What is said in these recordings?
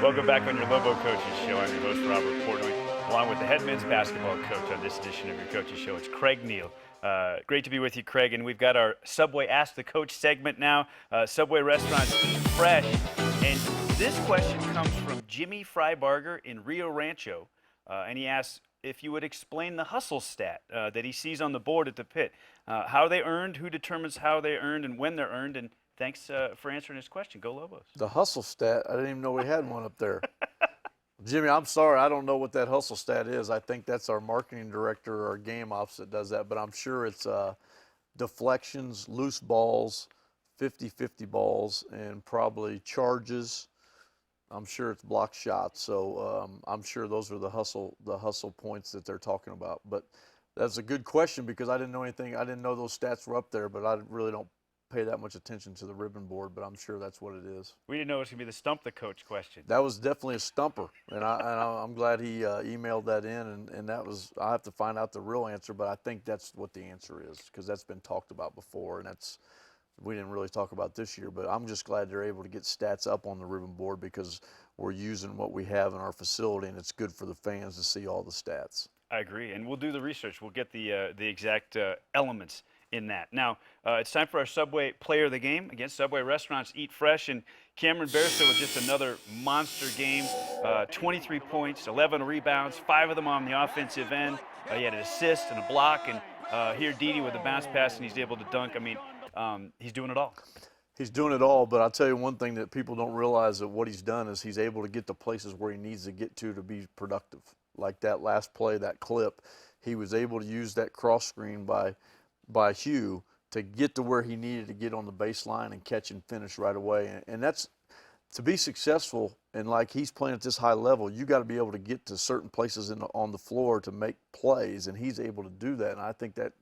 Welcome back on your Lobo Coaches Show. I'm your host, Robert Portnoy, along with the head men's basketball coach on this edition of your Coaches Show. It's Craig Neal. Great to be with you, Craig. And we've got our Subway Ask the Coach segment now. Subway restaurants eat fresh. And this question comes from Jimmy Freibarger in Rio Rancho. And he asks if you would explain the hustle stat that he sees on the board at the pit. How they earned, who determines how they earned, and when they're earned. And thanks for answering his question. Go Lobos. The hustle stat, I didn't even know we had one up there. Jimmy, I'm sorry, I don't know what that hustle stat is. I think that's our marketing director or our game ops that does that, but I'm sure it's deflections, loose balls, 50-50 balls, and probably charges. I'm sure it's block shots, so I'm sure those are the hustle points that they're talking about. But that's a good question because I didn't know anything. I didn't know those stats were up there, but I really don't pay that much attention to the ribbon board, but I'm sure that's what it is. We didn't know it was going to be the stump the coach question. That was definitely a stumper, and I'm glad he emailed that in, and that was, I have to find out the real answer, but I think that's what the answer is because that's been talked about before, and we didn't really talk about this year, but I'm just glad they're able to get stats up on the ribbon board because we're using what we have in our facility, and it's good for the fans to see all the stats. I agree, and we'll do the research. We'll get the exact elements in that. Now, it's time for our Subway Player of the Game. Again, Subway restaurants eat fresh, and Cameron Bairstow with just another monster game. 23 points, 11 rebounds, 5 of them on the offensive end. He had an assist and a block, and here Didi with the bounce pass, and he's able to dunk. I mean, he's doing it all. He's doing it all, but I'll tell you one thing that people don't realize that what he's done is he's able to get to places where he needs to get to be productive. Like that last play, that clip, he was able to use that cross screen by Hugh to get to where he needed to get on the baseline and catch and finish right away. And that's, to be successful, and like he's playing at this high level, you got to be able to get to certain places on the floor to make plays, and he's able to do that. And I think that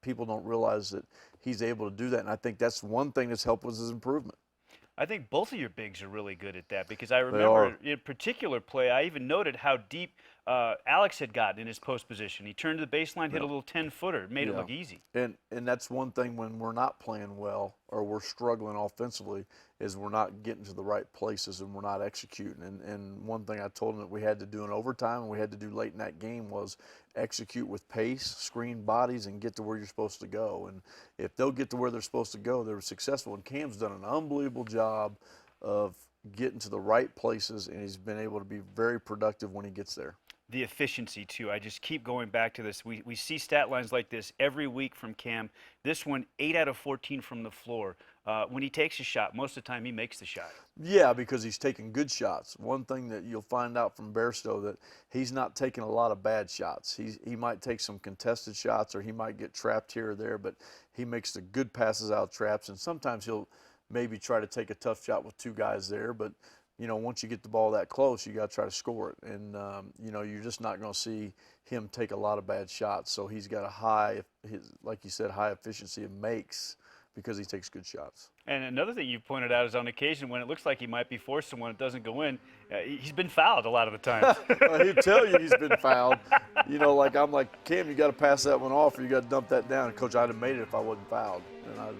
people don't realize that he's able to do that, and I think that's one thing that's helped with his improvement. I think both of your bigs are really good at that because I remember in a particular play, I even noted how deep Alex had gotten in his post position. He turned to the baseline, hit a little 10-footer, made it look easy. And that's one thing when we're not playing well or we're struggling offensively is we're not getting to the right places and we're not executing. And one thing I told him that we had to do in overtime and we had to do late in that game was execute with pace, screen bodies, and get to where you're supposed to go. And if they'll get to where they're supposed to go, they're successful. And Cam's done an unbelievable job of getting to the right places, and he's been able to be very productive when he gets there. The efficiency, too. I just keep going back to this. We see stat lines like this every week from Cam. This one, 8 out of 14 from the floor. When he takes a shot, most of the time he makes the shot. Yeah, because he's taking good shots. One thing that you'll find out from Bairstow that he's not taking a lot of bad shots. He might take some contested shots or he might get trapped here or there, but he makes the good passes out of traps, and sometimes he'll maybe try to take a tough shot with 2 guys there, but you know, once you get the ball that close, you got to try to score it. And, you know, you're just not going to see him take a lot of bad shots. So he's got a like you said, high efficiency of makes because he takes good shots. And another thing you pointed out is on occasion when it looks like he might be forcing one, it doesn't go in, he's been fouled a lot of the time. Well, he'll tell you he's been fouled. You know, like I'm like, Cam, you got to pass that one off or you got to dump that down. Coach, I'd have made it if I wasn't fouled. And